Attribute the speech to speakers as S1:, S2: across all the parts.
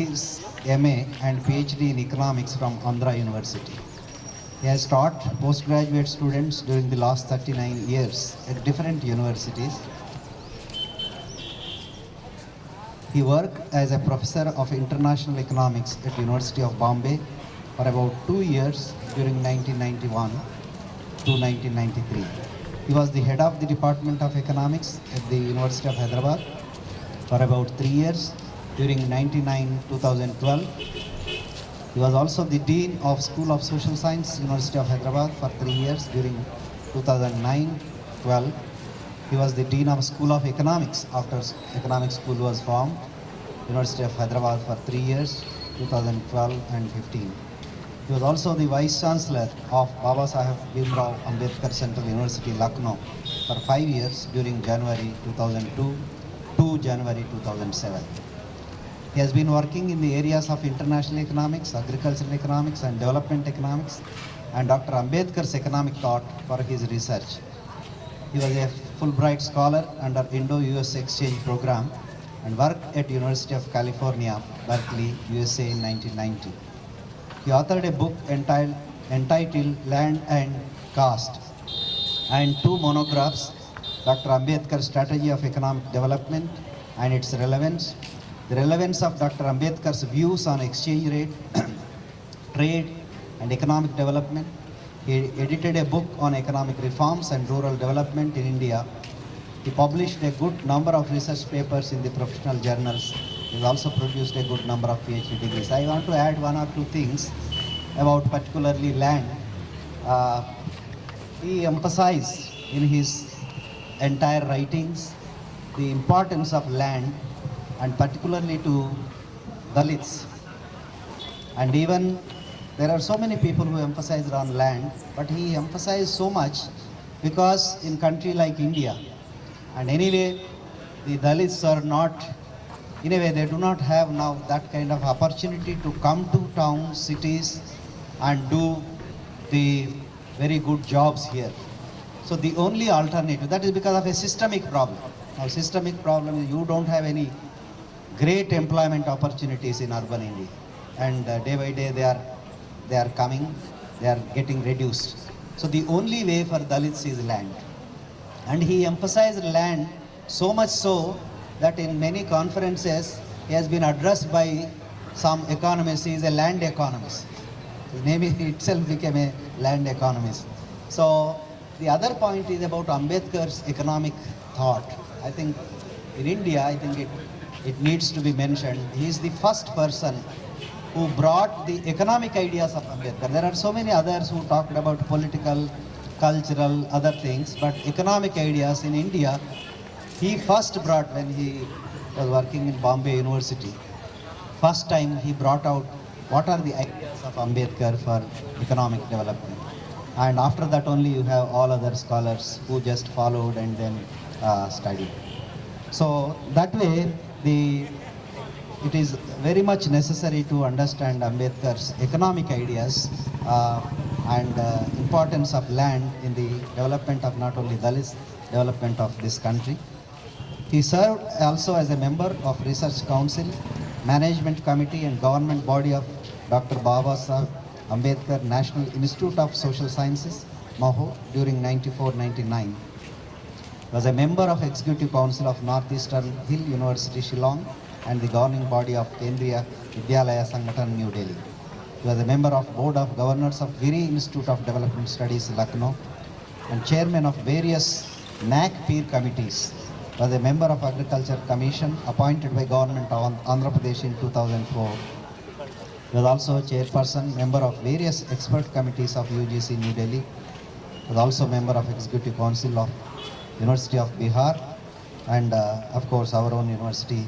S1: his MA and PhD in economics from Andhra University. He has taught postgraduate students during the last 39 years at different universities. He worked as a professor of international economics at University of Bombay for about 2 years during 1991 to 1993. He was the head of the Department of Economics at the University of Hyderabad for about 3 years during 99-2012. He was also the Dean of School of Social Science, University of Hyderabad for 3 years during 2009-12. He was the Dean of School of Economics after Economics School was formed, University of Hyderabad for 3 years, 2012 and 15. He was also the Vice Chancellor of Baba Saheb Bhimrao Ambedkar Central University, Lucknow for 5 years during January 2002 to January 2007. He has been working in the areas of international economics, agricultural economics and development economics and Dr. Ambedkar's economic thought for his research. He was a Fulbright scholar under Indo-US exchange program and worked at University of California, Berkeley, USA in 1990. He authored a book entitled Land and Caste and 2 monographs, Dr. Ambedkar's Strategy of Economic Development and its relevance, the relevance of Dr. Ambedkar's views on exchange rate, trade and economic development. He edited a book on economic reforms and rural development in India. He published a good number of research papers in the professional journals. He also produced a good number of PhD degrees. I want to add 1 or 2 things about particularly land. He emphasized in his entire writings the importance of land and particularly to Dalits. And even there are so many people who emphasize on land, but he emphasized so much because in country like India, and anyway, the Dalits are not, in a way, they do not have now that kind of opportunity to come to towns, cities, and do the very good jobs here. So the only alternative, that is because of a systemic problem. Now, systemic problem is you don't have any great employment opportunities in urban India, and day by day they are coming, they are getting reduced. So the only way for Dalits is land. And he emphasized land so much so that in many conferences he has been addressed by some economists. He is a land economist. His name itself became a land economist. So the other point is about Ambedkar's economic thought. I think in India, I think it needs to be mentioned. He is the first person who brought the economic ideas of Ambedkar. There are so many others who talked about political, cultural, other things, but economic ideas in India, he first brought when he was working in Bombay University. First time he brought out what are the ideas of Ambedkar for economic development. And after that only you have all other scholars who just followed and then studied. So that way it is very much necessary to understand Ambedkar's economic ideas and importance of land in the development of not only Dalits, development of this country. He served also as a member of Research Council, Management Committee and Government Body of Dr. Baba Saheb Ambedkar National Institute of Social Sciences, Maho, during 94-99. Was a member of Executive Council of Northeastern Hill University, Shillong, and the governing body of Kendriya Vidyalaya Sangathan, New Delhi. He was a member of Board of Governors of Giri Institute of Development Studies, Lucknow, and chairman of various NAC peer committees. Was a member of Agriculture Commission appointed by Government of Andhra Pradesh in 2004. He was also chairperson, member of various expert committees of UGC New Delhi. He was also member of Executive Council of University of Bihar and of course our own university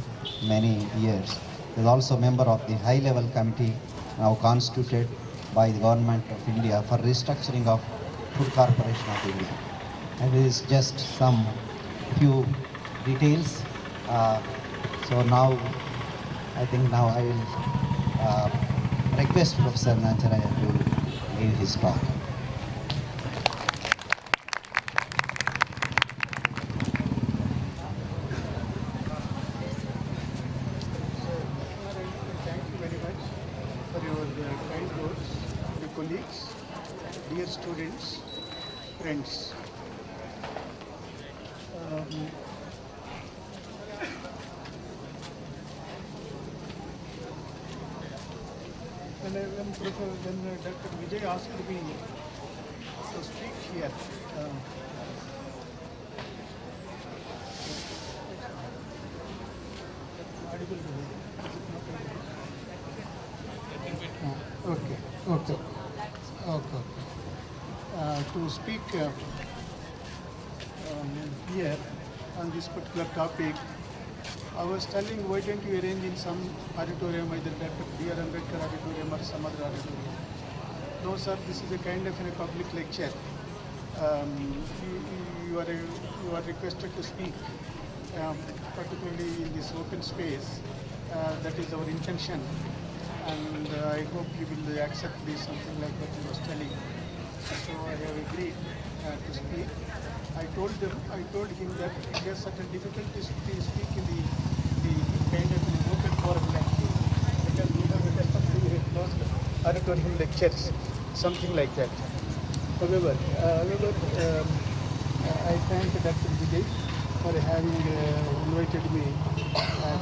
S1: many years. He is also member of the high-level committee now constituted by the Government of India for restructuring of Food Corporation of India. And this is just some few details. So now, I think now I will request Professor Nancharaya to give his talk.
S2: your kind words, dear colleagues, dear students, friends. When Dr. Vijay asked me to speak here, okay. To speak here on this particular topic, I was telling, why don't you arrange in some auditorium, either Dr. B.R. Ambedkar auditorium or some other auditorium? No, sir, this is a kind of a public lecture. You are requested to speak, particularly in this open space. That is our intention, and I hope you will accept this, something like what you was telling. So I have agreed to speak. I told him that he has certain difficulties to speak in the kind of an open forum like this, because we have a customary closed auditorium lectures, something like that. However, I thank Dr. Vijay for having invited me,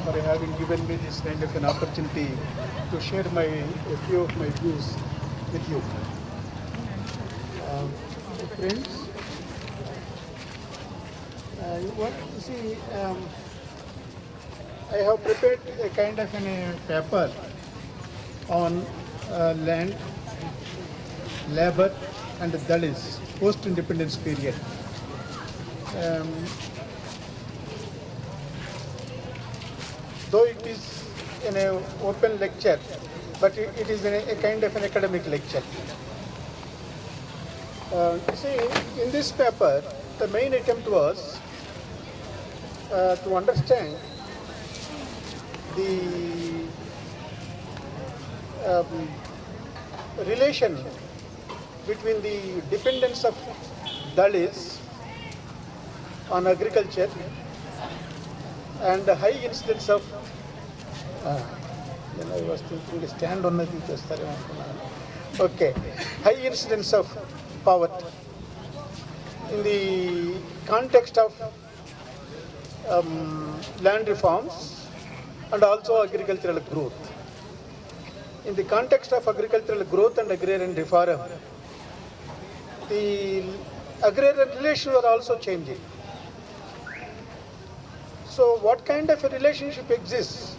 S2: for having given me this kind of an opportunity to share a few of my views with you. Friends, I have prepared a kind of a paper on land, labor and Dalits post-independence period. Though it is in an open lecture, but it is a kind of an academic lecture. In this paper, the main attempt was to understand the relation between the dependence of Dalits on agriculture and the high incidence of I was thinking stand on high incidence of poverty in the context of land reforms and also agricultural growth. In the context of agricultural growth and agrarian reform, the agrarian relations were also changing. So what kind of a relationship exists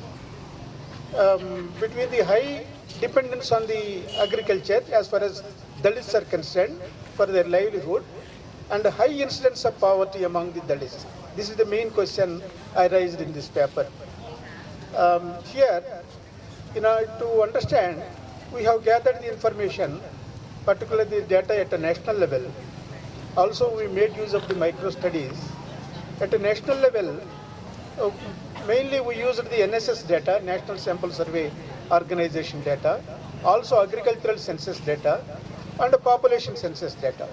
S2: between the high dependence on the agriculture as far as Dalits are concerned for their livelihood and high incidence of poverty among the Dalits? This is the main question I raised in this paper. Here, to understand, we have gathered the information, particularly the data at a national level. Also, we made use of the micro studies. At a national level, mainly we used the NSS data, National Sample Survey Organization data, also agricultural census data, and population census data.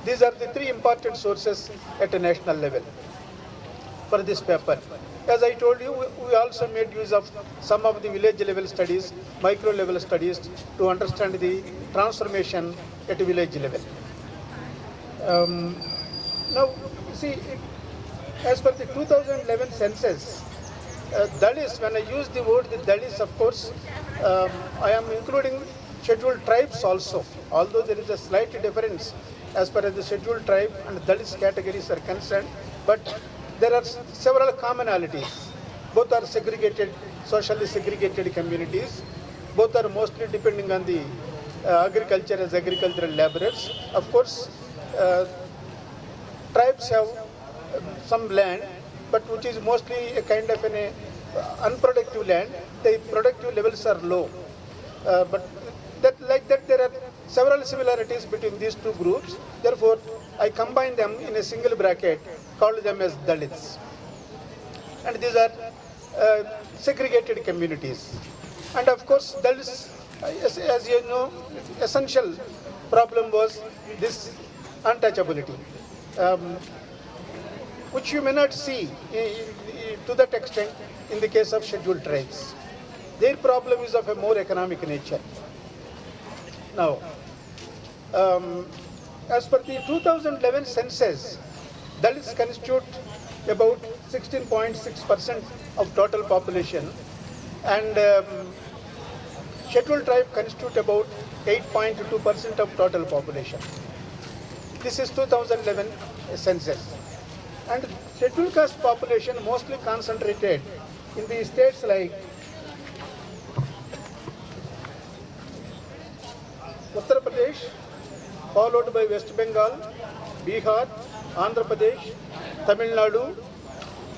S2: These are the three important sources at a national level for this paper. As I told you, we also made use of some of the village level studies, micro level studies to understand the transformation at village level. Now, as per the 2011 census, Dalits, when I use the word the Dalits, of course, I am including scheduled tribes also, although there is a slight difference as far as the scheduled tribe and Dalits categories are concerned, but there are several commonalities. Both are segregated, socially segregated communities. Both are mostly depending on the agriculture as agricultural laborers. Of course, tribes have some land, but which is mostly a kind of an unproductive land. The productive levels are low. But like that, there are several similarities between these two groups. Therefore, I combine them in a single bracket, called them as Dalits. And these are segregated communities. And of course, Dalits, as you know, essential problem was this untouchability, which you may not see to that extent in the case of scheduled tribes. Their problem is of a more economic nature. Now, as per the 2011 census, Dalits constitute about 16.6% of total population, and scheduled tribe constitute about 8.2% of total population. This is 2011 census. And scheduled caste population mostly concentrated in the states like Uttar Pradesh, followed by West Bengal, Bihar, Andhra Pradesh, Tamil Nadu.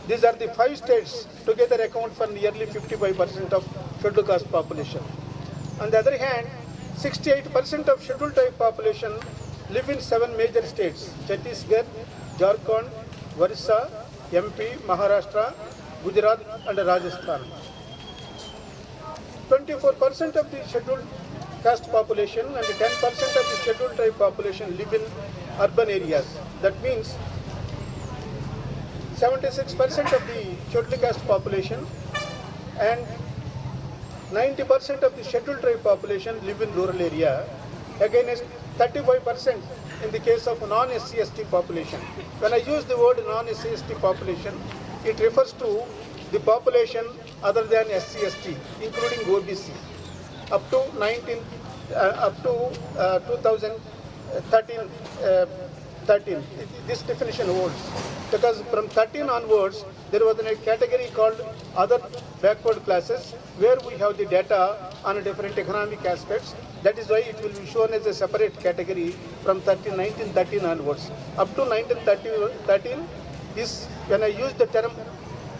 S2: These are the 5 states together account for nearly 55% of scheduled caste population. On the other hand, 68% of scheduled tribe population live in 7 major states: Chhattisgarh, Jharkhand, Orissa, MP, Maharashtra, Gujarat and Rajasthan. 24% of the scheduled caste population and 10% of the scheduled tribe population live in urban areas. That means 76% of the scheduled caste population and 90% of the scheduled tribe population live in rural area, against 35% in the case of non-SC/ST population. When I use the word non-SC/ST population, it refers to the population other than SC/ST, including OBC, up to 2013. This definition holds, because from 13 onwards there was a category called other backward classes, where we have the data on different economic aspects. That is why it will be shown as a separate category from 1913 onwards. Up to 1913, this, when I use the term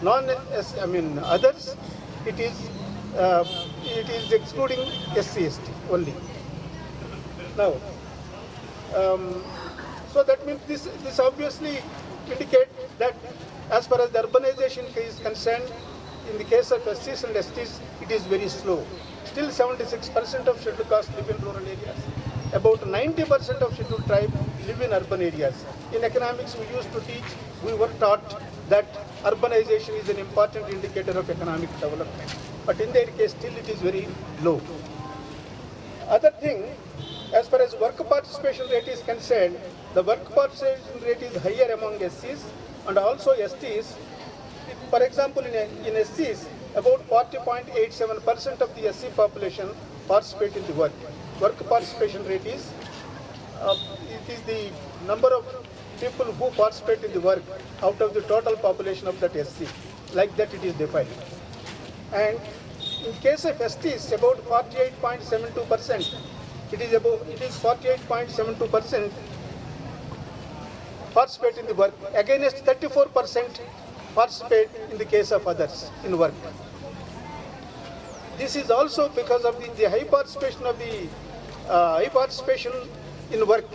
S2: others, it is excluding SC/ST only. Now, so that means this obviously indicates that as far as the urbanization is concerned, in the case of SCs and STs, it is very slow. Still 76% of scheduled caste live in rural areas. About 90% of scheduled tribe live in urban areas. In economics, we were taught that urbanization is an important indicator of economic development. But in their case, still it is very low. Other thing, as far as work participation rate is concerned, the work participation rate is higher among SCs and also STs. For example, in SCs, about 40.87% of the SC population participate in the work. Work participation rate is the number of people who participate in the work out of the total population of that SC. Like that it is defined. And in case of STs, about 48.72%. It is 48.72% participate in the work, against 34% participate in the case of others in work. This is also because of the high participation in work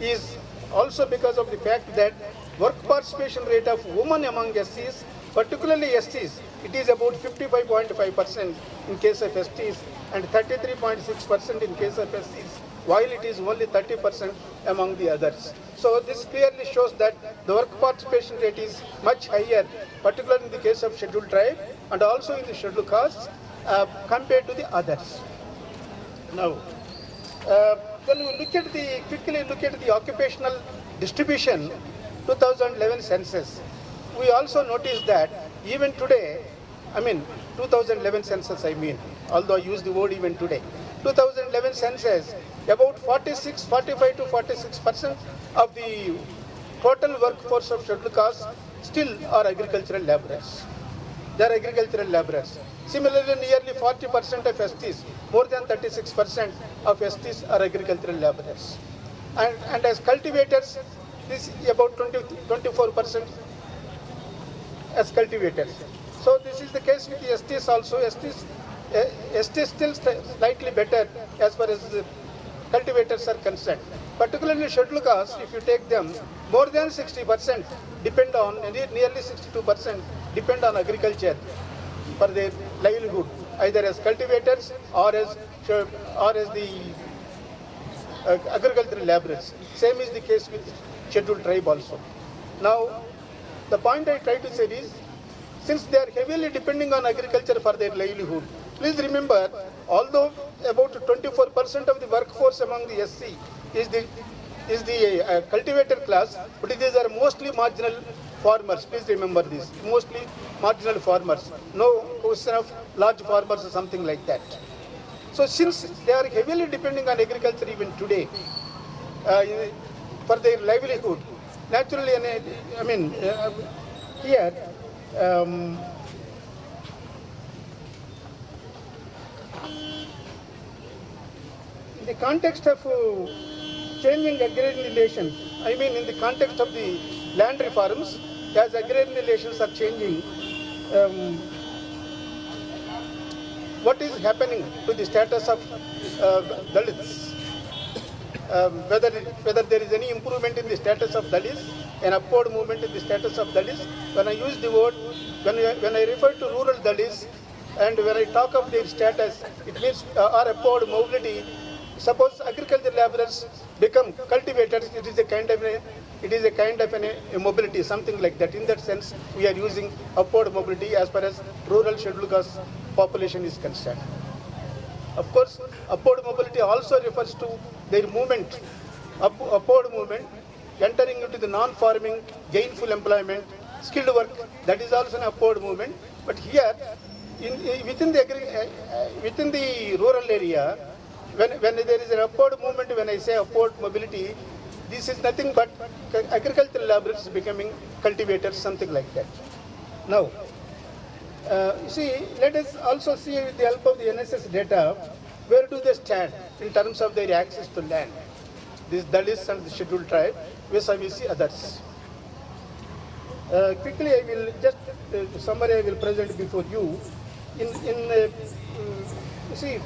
S2: is also because of the fact that work participation rate of women among SCs, particularly STs, it is about 55.5% in case of STs and 33.6% in case of SCs, while it is only 30% among the others. So this clearly shows that the work participation rate is much higher, particularly in the case of scheduled tribe and also in the scheduled castes compared to the others. Now, when we quickly look at the occupational distribution, 2011 census, we also notice that even today, 2011 census although I use the word even today, 2011 census, about 45 to 46% of the total workforce of scheduled castes still are agricultural laborers. They are agricultural laborers. Similarly, nearly 40% of STs, more than 36% of STs are agricultural laborers. And as cultivators, this is about 24% as cultivators. So this is the case with the STs also. STs still slightly better as far as the cultivators are concerned. Particularly scheduled castes, if you take them, more than 60% depend on, nearly 62% depend on agriculture for their livelihood, either as cultivators or as the agricultural laborers. Same is the case with scheduled tribe also. Now, the point I try to say is, since they are heavily depending on agriculture for their livelihood, please remember, although about 24% of the workforce among the SC is the cultivator class, but these are mostly marginal farmers. Please remember this, mostly marginal farmers. No question of large farmers or something like that. So since they are heavily depending on agriculture even today for their livelihood, naturally, I mean, here, in the context of changing agrarian relations, I mean in the context of the land reforms, as agrarian relations are changing, what is happening to the status of Dalits? Whether there is any improvement in the status of Dalits, an upward movement in the status of Dalits. When I use the word, when I refer to rural Dalits, and when I talk of their status, it means or upward mobility. Suppose agricultural laborers become cultivators, it is a kind of a mobility, something like that. In that sense, we are using upward mobility as far as rural scheduled caste population is concerned. Of course, upward mobility also refers to their movement, upward movement, entering into the non-farming, gainful employment, skilled work. That is also an upward movement. But here, within the rural area, when there is an upward movement, when I say upward mobility, this is nothing but agricultural laborers becoming cultivators, something like that. Now, you see, let us also see with the help of the NSS data, where do they stand in terms of their access to land? These Dalits and the scheduled tribe vis-a-vis others. Quickly, I will just summary I will present before you. You see,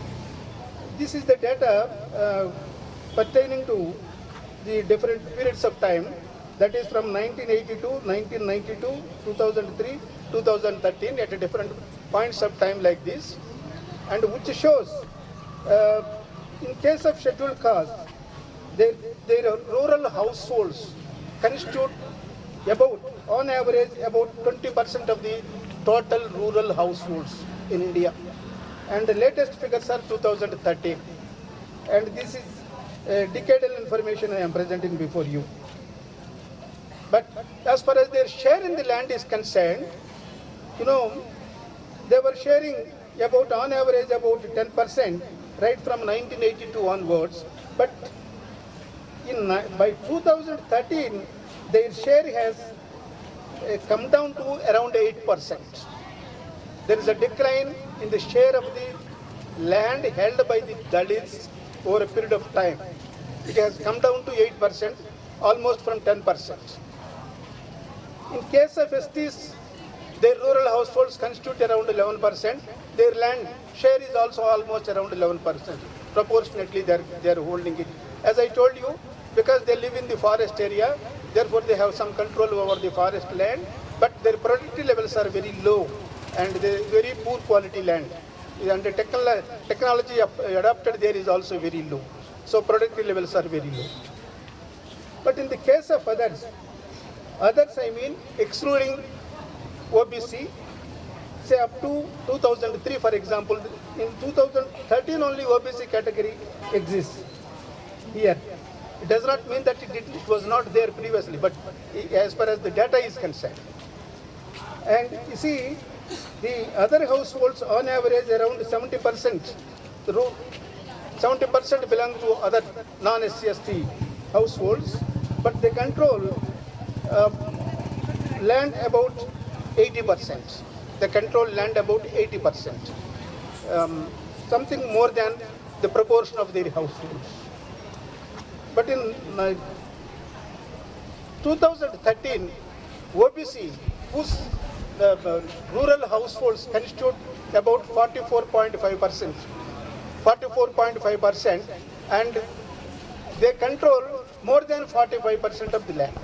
S2: this is the data pertaining to the different periods of time, that is from 1982, 1992, 2003, 2013 at different points of time like this, and which shows in case of scheduled caste, their rural households constitute about, on average, about 20% of the total rural households in India. And the latest figures are 2013. And this is decadal information I am presenting before you. But as far as their share in the land is concerned, you know, they were sharing about, on average, about 10%, right from 1982 onwards. But by 2013, their share has come down to around 8%. There is a decline in the share of the land held by the Dalits over a period of time. It has come down to 8%, almost from 10%. In case of STs, their rural households constitute around 11%. Their land share is also almost around 11%. Proportionately, they are holding it. As I told you, because they live in the forest area, therefore they have some control over the forest land, but their productivity levels are very low and they very poor quality land. And the technology adopted there is also very low. So productivity levels are very low. But in the case of others I mean excluding OBC, say up to 2003 for example, in 2013 only OBC category exists here. It does not mean that it was not there previously, but as far as the data is concerned. And you see, the other households on average around 70%, 70% belong to other non-SC/ST households, but they control land about 80%. They control land about 80%, something more than the proportion of their households. But in 2013, OBC, whose rural households constitute about 44.5%, and they control more than 45% of the land.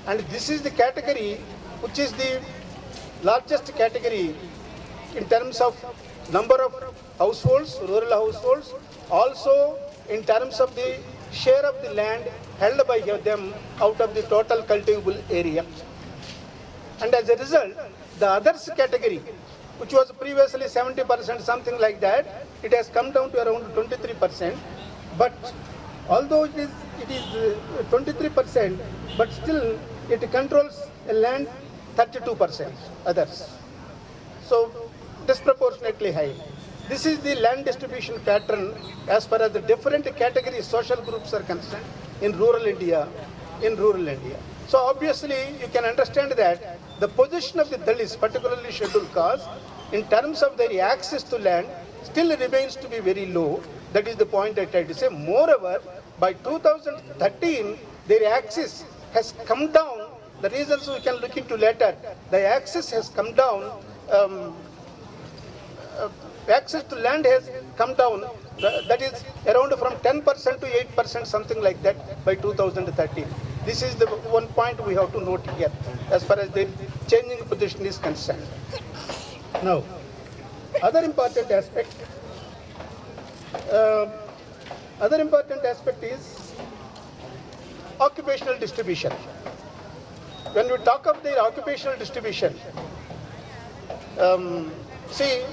S2: And this is the category which is the largest category in terms of number of households, rural households, also in terms of the share of the land held by them out of the total cultivable area. And as a result, the others category, which was previously 70%, something like that, it has come down to around 23%. But although it is 23%, but still it controls a land 32% others. So disproportionately high. This is the land distribution pattern as far as the different categories, social groups are concerned in rural India. So obviously you can understand that the position of the Dalits, particularly scheduled castes, in terms of their access to land still remains to be very low. That is the point I tried to say. Moreover, by 2013, their access has come down. The reasons we can look into later. The access has come down. Access to land has come down. That is around from 10% to 8%, something like that, by 2013. This is the one point we have to note here, as far as the changing position is concerned. Now, other important aspect is occupational distribution. When we talk of the occupational distribution, see,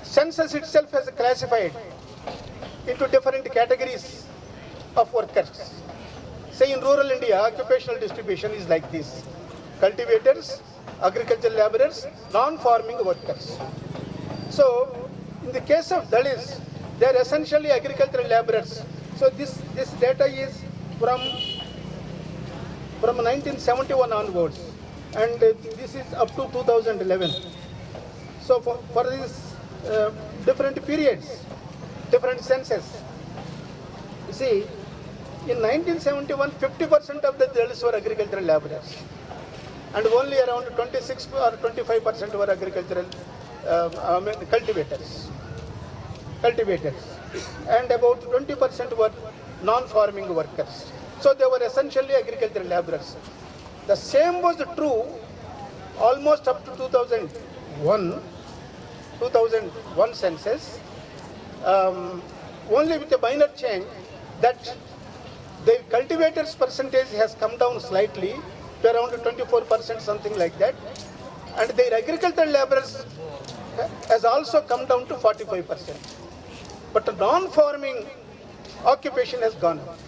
S2: census itself has classified into different categories of workers. Say in rural India, occupational distribution is like this: cultivators, agricultural laborers, non-farming workers. So, in the case of Dalits, they are essentially agricultural laborers. So this data is from 1971 onwards, and this is up to 2011. So for these different periods, different census, you see, in 1971, 50% of the Dalits were agricultural laborers, and only around 26 or 25% were agricultural cultivators, and about 20% were non-farming workers. So they were essentially agricultural laborers. The same was true almost up to 2001 census, only with a minor change that the cultivators percentage has come down slightly to around 24%, something like that, and their agricultural laborers has also come down to 45%. But the non-farming occupation has gone up.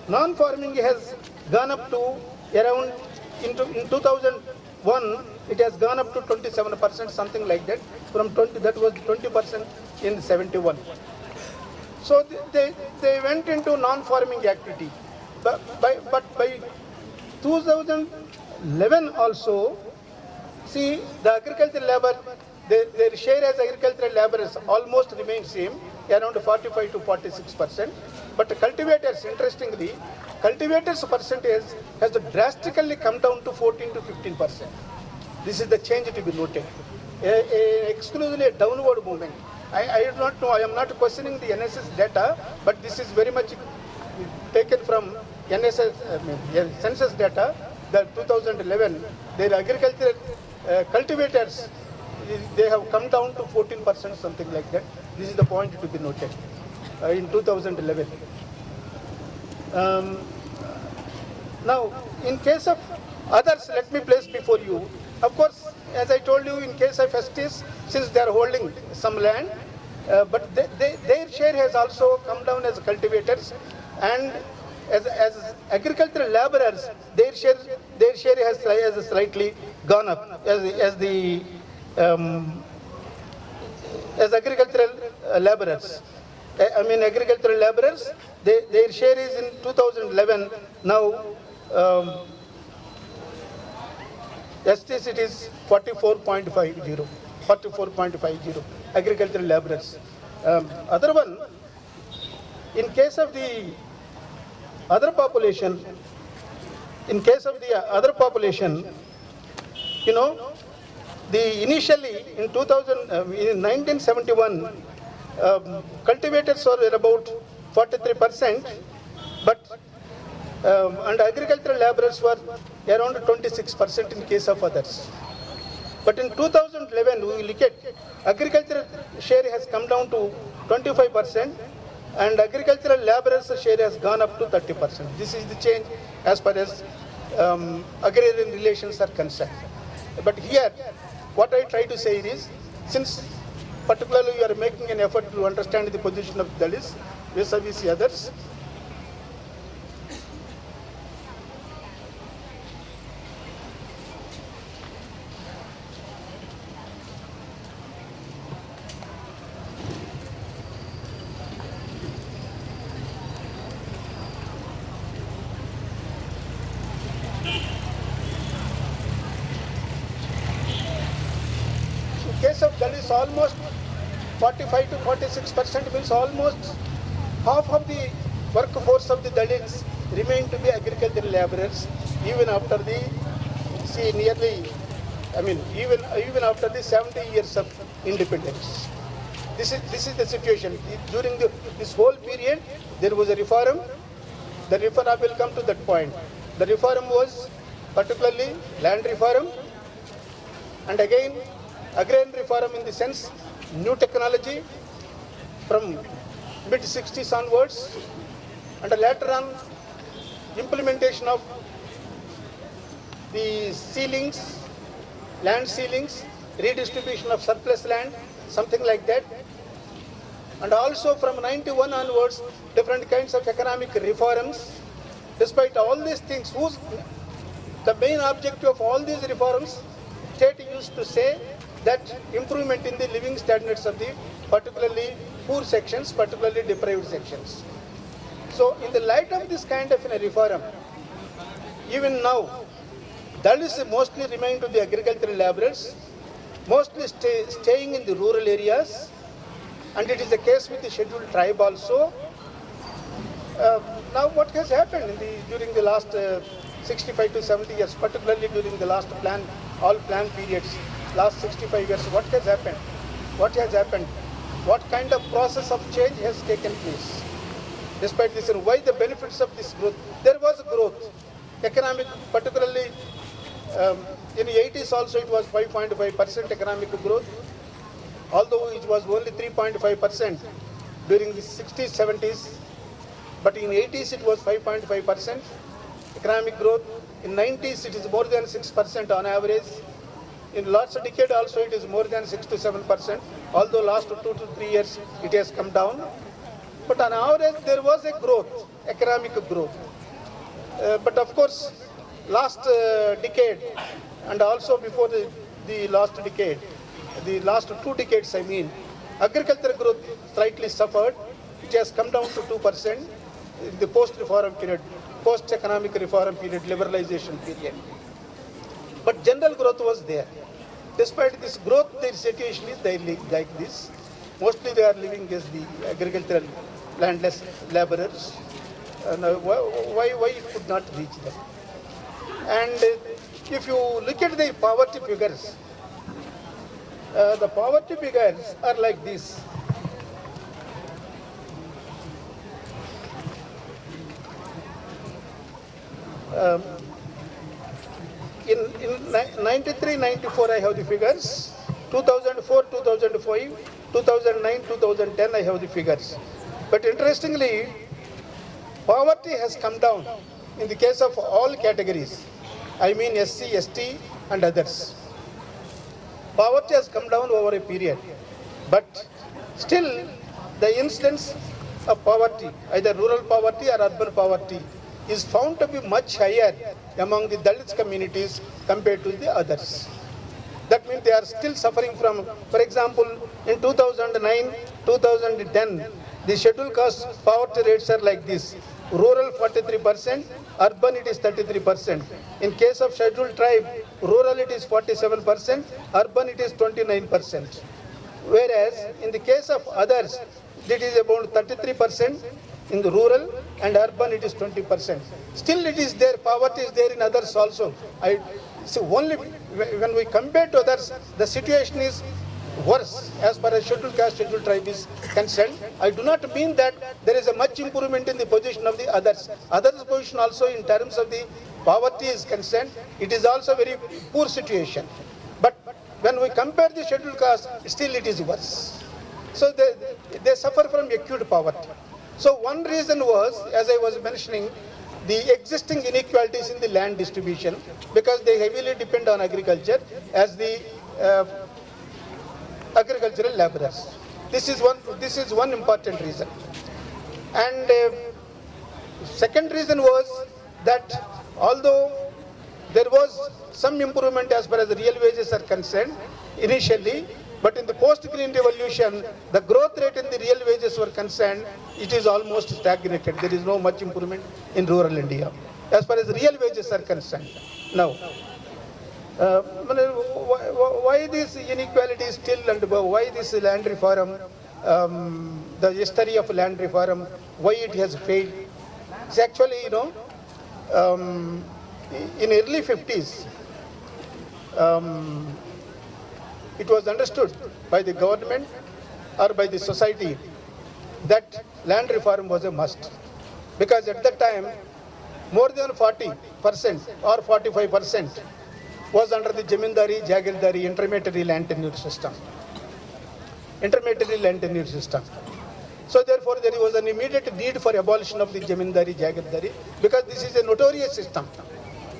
S2: Non-farming has gone up to around, in 2001, it has gone up to 27%, something like that, from 20, that was 20% in 71. So they went into non-farming activity. But by 2011 also, see, the agricultural labor, their share as agricultural laborers almost remains same, around 45 to 46%. But the cultivators, interestingly, cultivators percentage has drastically come down to 14 to 15%. This is the change to be noted. Exclusively a downward movement. I do not know, I am not questioning the NSS data, but this is very much taken from NSS census data, that 2011, their agricultural cultivators, they have come down to 14%, something like that. This is the point to be noted in 2011. Now, in case of others, let me place before you. Of course, as I told you, in case of Estes, since they are holding some land, but their share has also come down as cultivators, and as agricultural laborers, their share has slightly gone up as agricultural laborers. I mean, agricultural laborers, their share is in 2011 now. Estes it is 44.50 agricultural laborers. Other one, in case of the other population, you know, initially in 1971, cultivators were about 43%, but and agricultural laborers were around 26% in case of others. But in 2011, we look at agricultural share has come down to 25%, and agricultural laborers share has gone up to 30%. This is the change as far as agrarian relations are concerned. But here, what I try to say is, since particularly you are making an effort to understand the position of Dalits vis-a-vis others, in case of Dalits, almost 45 to 46% means almost half of the workforce of the Dalits remain to be agricultural laborers even after the even after the 70 years of independence. This is the situation. During this whole period, there was a reform. The reform, I will come to that point. The reform was particularly land reform, and again agrarian reform in the sense new technology from mid 60s onwards, and later on implementation of the ceilings, land ceilings, redistribution of surplus land, something like that. And also from 91 onwards, different kinds of economic reforms. Despite all these things, the main objective of all these reforms, state used to say that improvement in the living standards of the particularly poor sections, particularly deprived sections. So in the light of this kind of a reform, even now, Dalits mostly remain to the agricultural laborers, mostly staying in the rural areas, and it is the case with the scheduled tribe also. Now what has happened during the last 65 to 70 years, particularly during the last all plan periods, last 65 years, what has happened? What has happened? What kind of process of change has taken place? Despite this, and why the benefits of this growth? There was growth, economic, particularly in the 80s also it was 5.5% economic growth, although it was only 3.5% during the 60s, 70s, but in 80s it was 5.5% economic growth. In 90s it is more than 6% on average. In last decade also it is more than 6 to 7%, although last 2 to 3 years it has come down. But on average there was a growth, economic growth. But of course, last decade and also before the last decade, the last 2 decades I mean, agricultural growth slightly suffered. It has come down to 2% in the post-reform period, post-economic reform period, liberalization period. But general growth was there. Despite this growth, their situation is like this. Mostly they are living as the agricultural landless laborers. And why it could not reach them? And if you look at the poverty figures, the poverty figures are like this. In 93, 94 I have the figures, 2004, 2005, 2009, 2010 I have the figures. But interestingly, poverty has come down in the case of all categories. I mean SC, ST and others. Poverty has come down over a period. But still the incidence of poverty, either rural poverty or urban poverty, is found to be much higher among the Dalits communities compared to the others. That means they are still suffering from, for example, in 2009, 2010, the scheduled caste poverty rates are like this. Rural 43%, urban it is 33%. In case of scheduled tribe, rural it is 47%, urban it is 29%. Whereas in the case of others, it is about 33% in the rural, and urban it is 20%. Still it is there, poverty is there in others also. Only when we compare to others, the situation is worse as far as scheduled caste, scheduled tribe is concerned. I do not mean that there is a much improvement in the position of the others. Others' position also in terms of the poverty is concerned, it is also very poor situation. But when we compare the scheduled caste, still it is worse. So they suffer from acute poverty. So one reason was, as I was mentioning, the existing inequalities in the land distribution, because they heavily depend on agriculture. As the uh, agricultural laborers. This is one important reason. And second reason was that although there was some improvement as far as the real wages are concerned initially, but in the post-green revolution, the growth rate in the real wages were concerned, it is almost stagnated. There is no much improvement in rural India as far as real wages are concerned. Now, why this inequality is still, and why this land reform, the history of land reform, why it has failed? It's actually, in early 50s, it was understood by the government or by the society that land reform was a must. Because at that time, more than 40% or 45% was under the Jamindari, Jagirdari, intermediary land tenure system. So therefore, there was an immediate need for abolition of the Jamindari, Jagirdari, because this is a notorious system.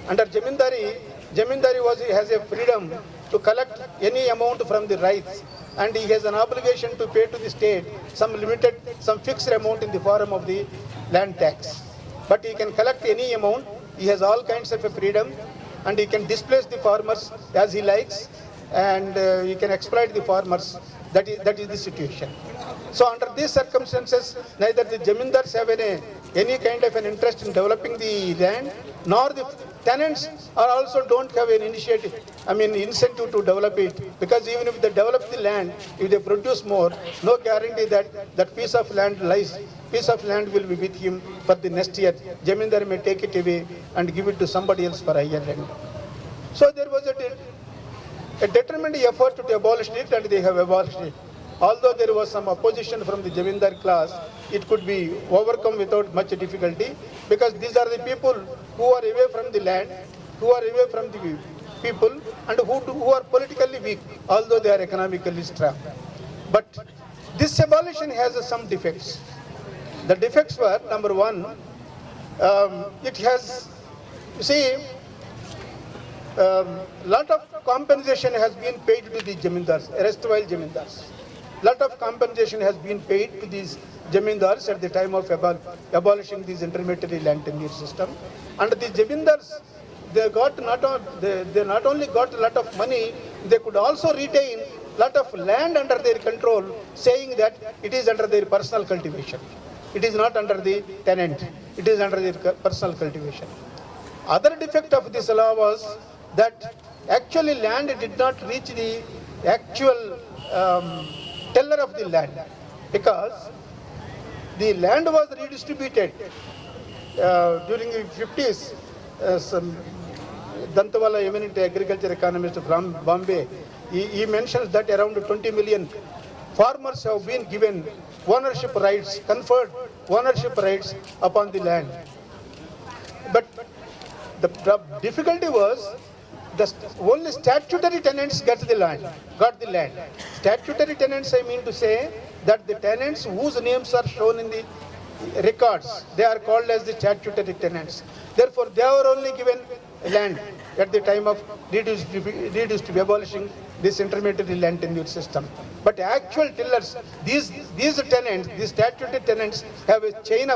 S2: Under Jamindari has a freedom to collect any amount from the rights, and he has an obligation to pay to the state some fixed amount in the form of the land tax. But he can collect any amount, he has all kinds of a freedom, and he can displace the farmers as he likes, and he can exploit the farmers. That is the situation. So under these circumstances, neither the Jamindars have any kind of an interest in developing the land, nor the tenants are also don't have an incentive to develop it, because even if they develop the land, if they produce more, no guarantee that piece of land will be with him for the next year. Jamindar may take it away and give it to somebody else for a higher rent. So there was a determined effort to abolish it, and they have abolished it. Although there was some opposition from the Jamindar class, it could be overcome without much difficulty, because these are the people who are away from the land, who are away from the people, and who are politically weak, although they are economically strong. But this abolition has some defects. The defects were, number one, it has, lot of compensation has been paid to the Jamindars, erstwhile Jamindars. Lot of compensation has been paid to these Jamindars at the time of abolishing this intermediary land tenure system. And the Jamindars, they not only got a lot of money, they could also retain lot of land under their control, saying that it is under their personal cultivation. It is not under the tenant, it is under their personal cultivation. Other defect of this law was that actually land did not reach the actual teller of the land, because the land was redistributed during the 50s. Some Dantawala, eminent agriculture economist from Bombay, he mentions that around 20 million farmers have been given ownership rights, conferred ownership rights upon the land. But the difficulty was only statutory tenants got the land. Statutory tenants, I mean to say that the tenants whose names are shown in the records, they are called as the statutory tenants. Therefore, they were only given land at the time of abolishing this intermediary land tenure system. But actual tillers, these tenants, these statutory tenants, have a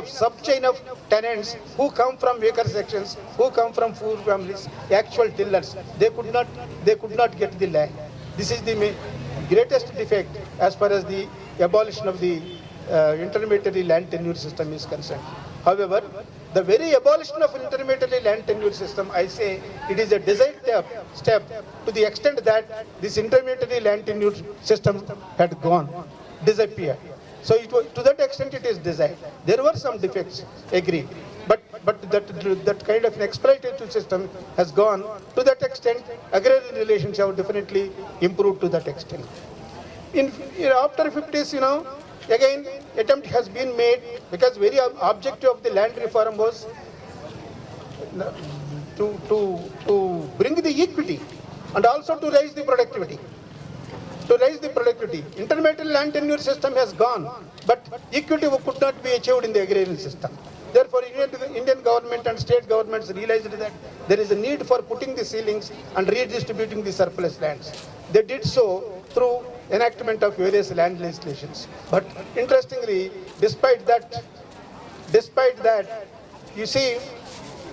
S2: sub-chain of tenants who come from weaker sections, who come from poor families, actual tillers. They could not get the land. This is the greatest defect as far as the abolition of the intermediary land tenure system is concerned. However, the very abolition of intermediary land tenure system, I say, it is a desired step to the extent that this intermediary land tenure system had disappeared. So to that extent it is desired. There were some defects, agree. But that kind of an exploitative system has gone. To that extent, agrarian relations have definitely improved to that extent. After 50s, again, attempt has been made, because very objective of the land reform was to bring the equity and also to raise the productivity. Intermediate land tenure system has gone, but equity could not be achieved in the agrarian system. Therefore, Indian government and state governments realized that there is a need for putting the ceilings and redistributing the surplus lands. They did so through enactment of various land legislations. But interestingly, despite that, you see,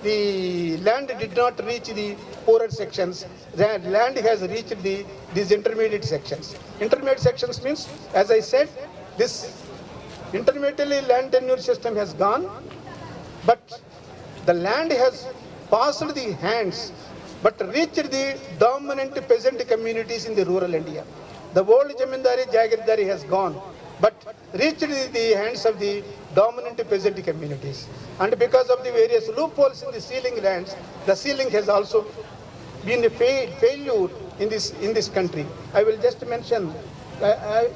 S2: the land did not reach the poorer sections. The land has reached these intermediate sections. Intermediate sections means, as I said, this intermediately land tenure system has gone, but the land has passed the hands, but reached the dominant peasant communities in the rural India. The old Jamindari, Jagirdari has gone, but reached the hands of the dominant peasant communities. And because of the various loopholes in the ceiling lands, the ceiling has also been a failure in this country. I will just mention,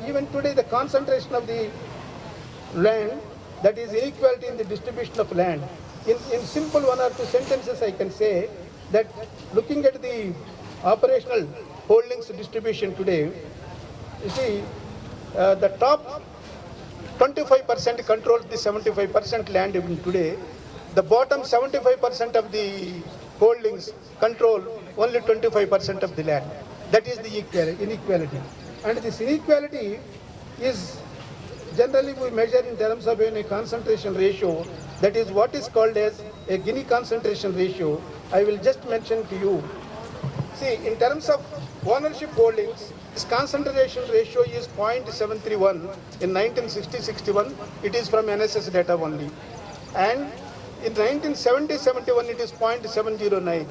S2: even today the concentration of the land, that is inequality in the distribution of land. In simple one or two sentences, I can say that looking at the operational holdings distribution today, you see, the top 25% controls the 75% land even today. The bottom 75% of the holdings control only 25% of the land. That is the inequality. And this inequality is generally we measure in terms of a concentration ratio. That is what is called as a Gini concentration ratio. I will just mention to you. See, in terms of ownership holdings, this concentration ratio is 0.731. In 1960-61, it is from NSS data only. And in 1970-71, it is 0.709.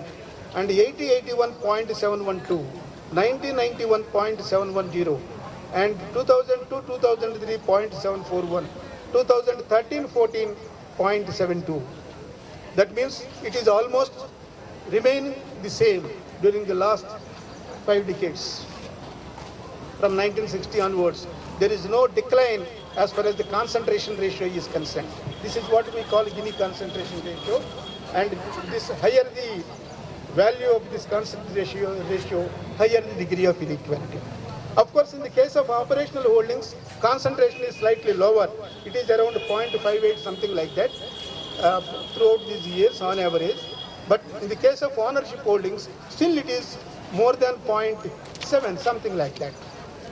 S2: And 80-81, 0.712. 1991, 0.710. And 2002-2003, 0.741. 2013-14, 0.72. That means it is almost remain the same during the last 5 decades. From 1960 onwards, there is no decline as far as the concentration ratio is concerned. This is what we call Gini concentration ratio, and this higher the value of this concentration ratio, higher the degree of inequality. Of course, in the case of operational holdings, concentration is slightly lower. It is around 0.58, something like that, throughout these years on average. But in the case of ownership holdings, still it is more than 0.7, something like that.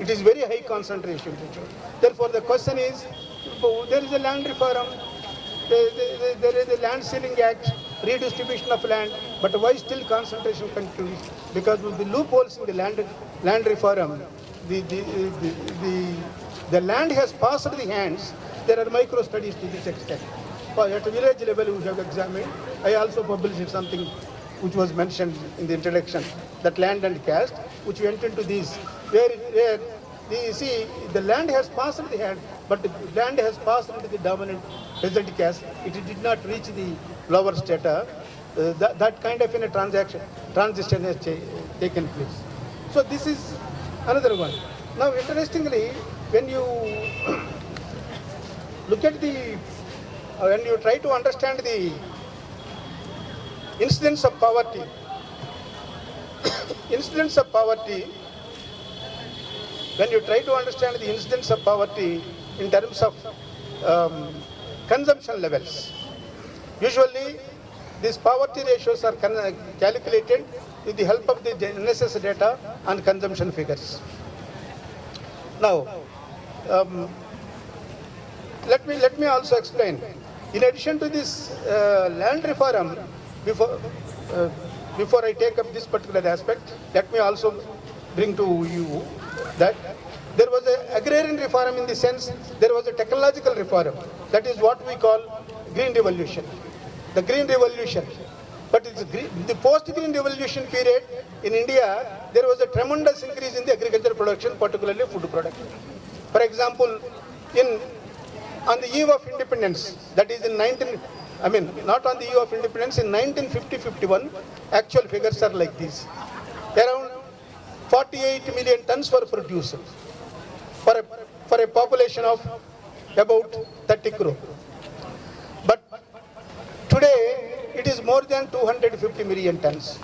S2: It is very high concentration ratio. Therefore, the question is, there is a land reform, there is a land ceiling act, redistribution of land, but why still concentration continues? Because with the loopholes in the land reform, the land has passed the hands. There are micro studies to this extent. At a village level, we have examined. I also published something which was mentioned in the introduction, that land and caste, which went into these, where you see the land has passed the hand, but the land has passed into the dominant peasant caste. It did not reach the lower strata. That kind of in a transition has taken place. So this is another one. Now, interestingly, when you look at when you try to understand the incidence of poverty, when you try to understand the incidence of poverty in terms of consumption levels, usually these poverty ratios are calculated with the help of the NSS data and consumption figures. Now, let me also explain. In addition to this land reform, before I take up this particular aspect, let me also bring to you that there was an agrarian reform in the sense there was a technological reform. That is what we call green revolution. The green revolution. But it's the post-green revolution period in India, there was a tremendous increase in the agricultural production, particularly food production. For example, on the eve of independence, that is in not on the eve of independence, in 1950-51, actual figures are like this. Around 48 million tons were produced for a population of about 30 crore. But today, it is more than 250 million tons.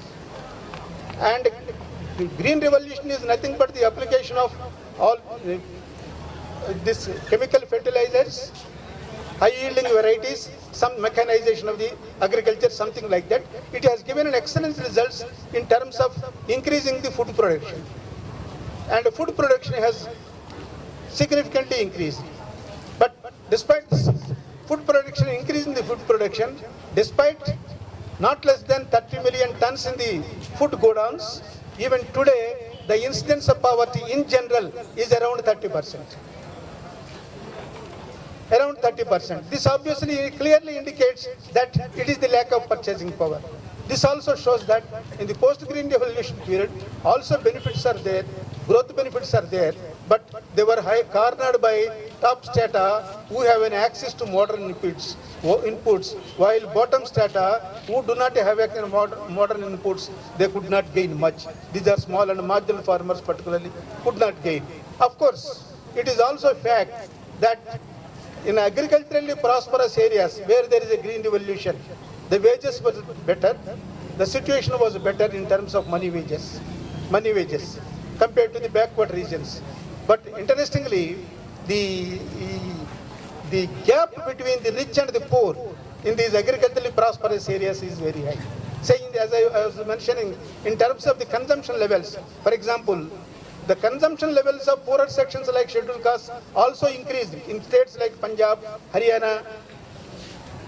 S2: And the green revolution is nothing but the application of all this chemical fertilizers, high yielding varieties, some mechanization of the agriculture, something like that. It has given an excellent results in terms of increasing the food production. And food production has significantly increased. But despite this food production, increase in the food production, despite not less than 30 million tons in the food godowns, even today the incidence of poverty in general is around 30%. Around 30%. This obviously clearly indicates that it is the lack of purchasing power. This also shows that in the post-green revolution period, also benefits are there, growth benefits are there, but they were cornered by top strata who have an access to modern inputs, while bottom strata who do not have modern inputs, they could not gain much. These are small and marginal farmers particularly could not gain. Of course, it is also a fact that in agriculturally prosperous areas where there is a green revolution, the wages were better, the situation was better in terms of money wages compared to the backward regions. But interestingly, the gap between the rich and the poor in these agriculturally prosperous areas is very high. Saying, as I was mentioning, in terms of the consumption levels, for example, the consumption levels of poorer sections like scheduled castes also increased in states like Punjab, Haryana.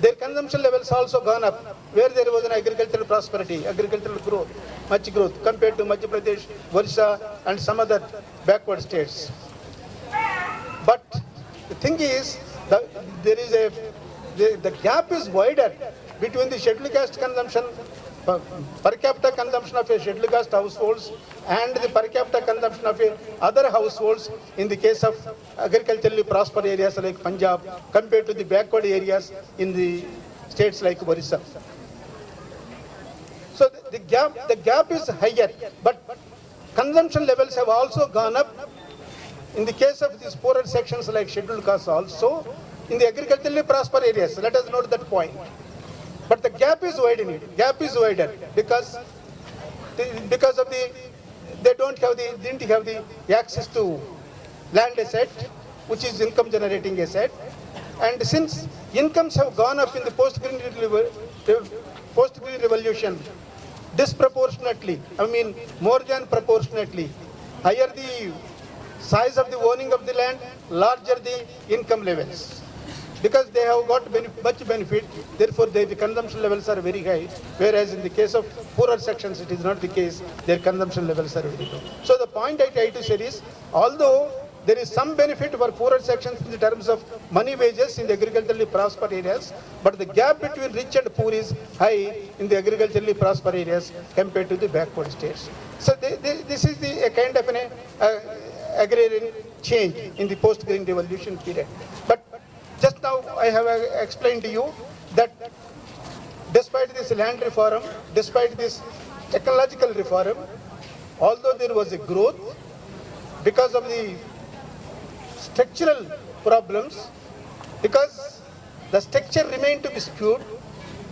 S2: Their consumption levels also gone up, where there was an agricultural prosperity, agricultural growth, much growth compared to Madhya Pradesh, Orissa and some other backward states. But the thing is, the gap is wider between the scheduled caste consumption, per capita consumption of a scheduled caste households and the per capita consumption of other households in the case of agriculturally prosperous areas like Punjab compared to the backward areas in the states like Orissa. So the gap is higher, but consumption levels have also gone up in the case of these poorer sections like scheduled castes also in the agriculturally prosperous areas. Let us note that point. But the gap is widening. Gap is wider because of they didn't have the access to land asset, which is income generating asset. And since incomes have gone up in the post-green revolution disproportionately, I mean more than proportionately, higher the size of the owning of the land, larger the income levels. Because they have got much benefit, therefore the consumption levels are very high, whereas in the case of poorer sections it is not the case, their consumption levels are very low. So the point I try to say is, although there is some benefit for poorer sections in the terms of money wages in the agriculturally prosperous areas, but the gap between rich and poor is high in the agriculturally prosperous areas compared to the backward states. So this is a kind of an agrarian change in the post-green revolution period. But just now I have explained to you that despite this land reform, despite this technological reform, although there was a growth, because of the structural problems, because the structure remained to be skewed,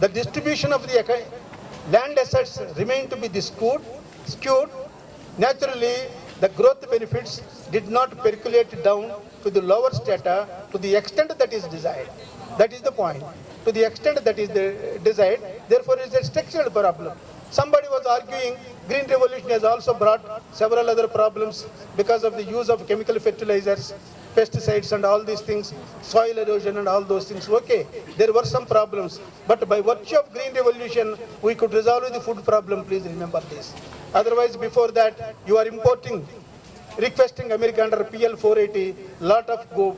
S2: the distribution of the land assets remained to be skewed, naturally the growth benefits did not percolate down to the lower strata to the extent that is desired. That is the point. To the extent that is desired, therefore it is a structural problem. Somebody was arguing green revolution has also brought several other problems because of the use of chemical fertilizers, pesticides and all these things, soil erosion and all those things. Okay, there were some problems, but by virtue of green revolution, we could resolve the food problem. Please remember this. Otherwise, before that, you are importing, requesting America under PL 480, lot of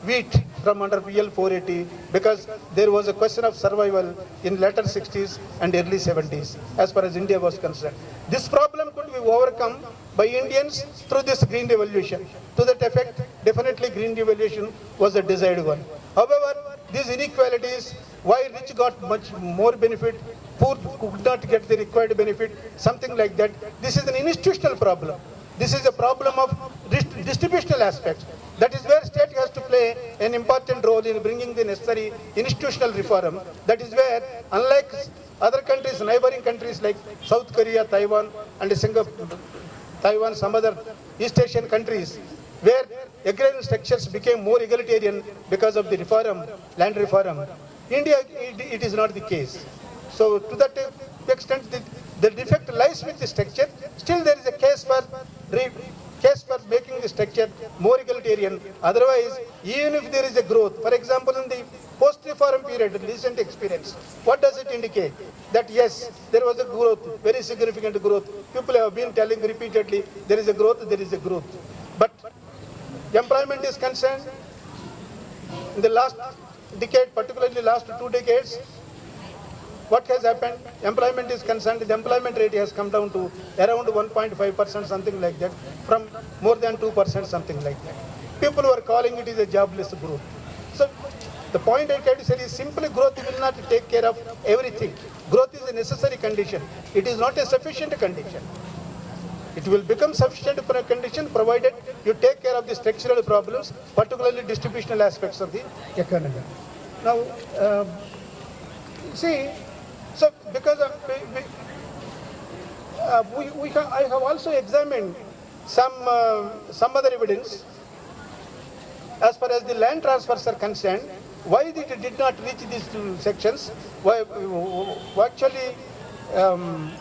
S2: wheat from under PL 480 because there was a question of survival in later 60s and early 70s as far as India was concerned. This problem could be overcome by Indians through this green revolution. To that effect, definitely green revolution was a desired one. However, these inequalities, why rich got much more benefit, poor could not get the required benefit, something like that. This is an institutional problem. This is a problem of distributional aspect. That is where state has to play an important role in bringing the necessary institutional reform. That is where, unlike other countries, neighboring countries like South Korea, Taiwan, and Singapore, some other East Asian countries, where agrarian structures became more egalitarian because of the reform, land reform. India, it is not the case. So to that extent, the defect lies with the structure. Still, there is a case for making the structure more egalitarian. Otherwise, even if there is a growth, for example, in the post-reform period, recent experience, what does it indicate? That yes, there was a growth, very significant growth. People have been telling repeatedly, there is a growth, there is a growth. But employment is concerned, in the last decade, particularly last 2 decades, what has happened? Employment is concerned, the employment rate has come down to around 1.5%, something like that, from more than 2%, something like that. People were calling it is a jobless growth. So the point I try to say is simply growth will not take care of everything. Growth is a necessary condition. It is not a sufficient condition. It will become sufficient for a condition provided you take care of the structural problems, particularly distributional aspects of the economy. Now, see, so because of, I have also examined some other evidence as far as the land transfers are concerned. Why it did not reach these two sections? Why actually,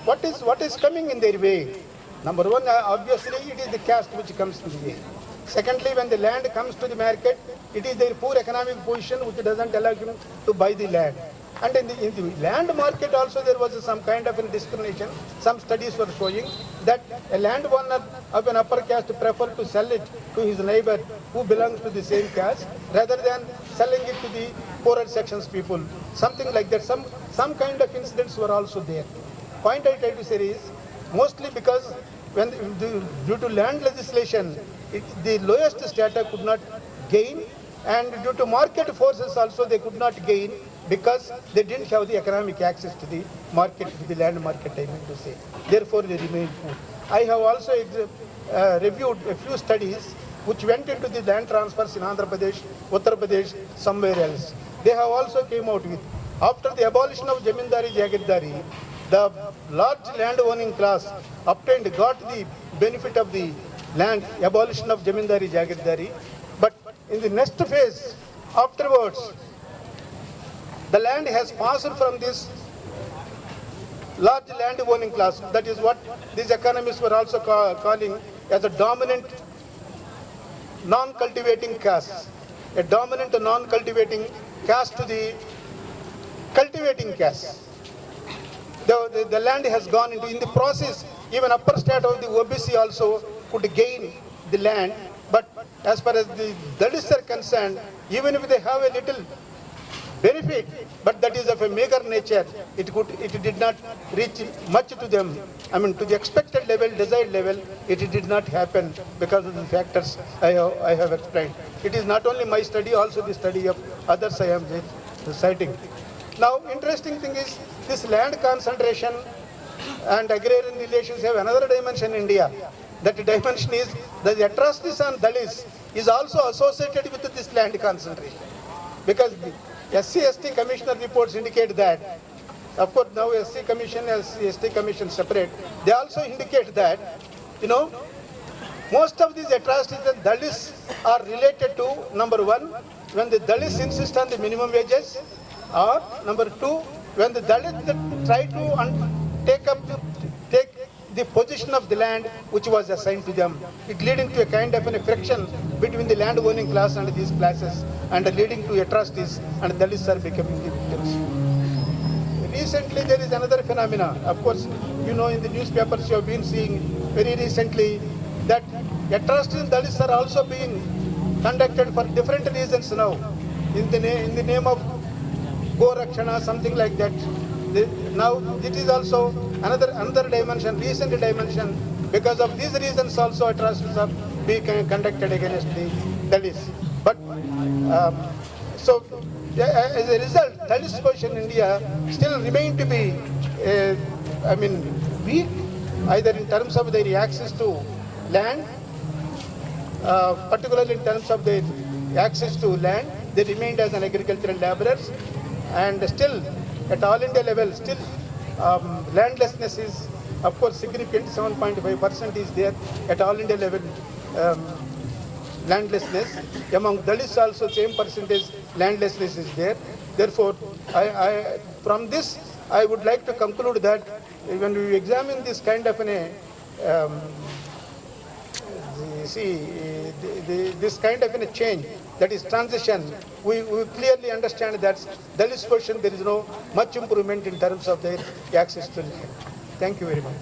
S2: what is coming in their way? Number one, obviously, it is the caste which comes in the way. Secondly, when the land comes to the market, it is their poor economic position which doesn't allow them to buy the land. And in the land market also there was some kind of a discrimination. Some studies were showing that a landowner of an upper caste preferred to sell it to his neighbor who belongs to the same caste rather than selling it to the poorer sections people. Something like that. Some kind of incidents were also there. Point I try to say is mostly because when due to land legislation, the lowest strata could not gain, and due to market forces also they could not gain because they didn't have the economic access to the market, to the land market, I mean to say. Therefore, they remained poor. I have also reviewed a few studies which went into the land transfers in Andhra Pradesh, Uttar Pradesh, somewhere else. They have also came out with, after the abolition of Jamindari Jagirdari, the large land owning class got the benefit of the land, abolition of Jamindari Jagirdari. But in the next phase, afterwards, the land has passed from this large land owning class. That is what these economists were also calling as a dominant non-cultivating caste. A dominant non-cultivating caste to the cultivating caste. The land has gone into, in the process, even upper strata of the OBC also could gain the land. But as far as the Dalits are concerned, even if they have a little benefit, but that is of a meager nature, it did not reach much to them. I mean, to the expected level, desired level, it did not happen because of the factors I have explained. It is not only my study, also the study of others I am citing. Now, interesting thing is this land concentration and agrarian relations have another dimension in India. That dimension is that the atrocities on Dalits is also associated with this land concentration. Because the SC/ST Commissioner reports indicate that, of course now SC Commission, SC/ST Commission separate, they also indicate that, most of these atrocities that Dalits are related to, number one, when the Dalits insist on the minimum wages, or number two, when the Dalits try to take the position of the land which was assigned to them, it leading to a kind of a friction between the land owning class and these classes, and leading to atrocities, and Dalits are becoming the victims. Recently there is another phenomena. Of course, in the newspapers you have been seeing very recently that atrocities in Dalits are also being conducted for different reasons now, in the name of Go Rakshana, something like that. Now it is also another dimension, recent dimension. Because of these reasons also atrocities are being conducted against the Dalits. But so as a result, Dalits position in India still remain to be, weak, either in terms of their access to land, particularly in terms of their access to land, they remained as an agricultural laborers, and still at all India level, still landlessness is of course significant. 7.5% is there at all India level. Landlessness among Dalits also same percentage landlessness is there. Therefore, from this, I would like to conclude that when we examine this kind of um, this kind of a change, that is transition, we clearly understand that Dalits portion there is no much improvement in terms of their access to land. Thank you very much.